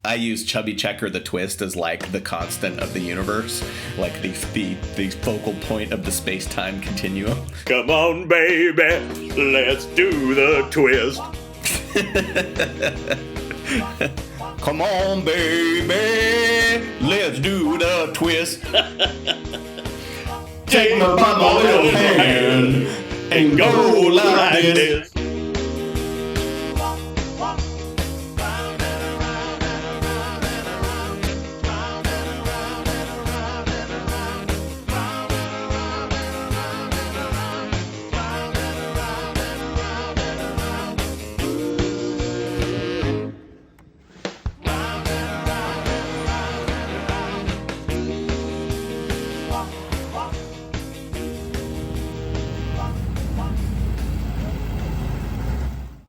I use Chubby Checker the Twist as like the constant of the universe, like the focal point of the space-time continuum. Come on, baby, let's do the twist. Come on, baby, let's do the twist. Take my little hand and go like this.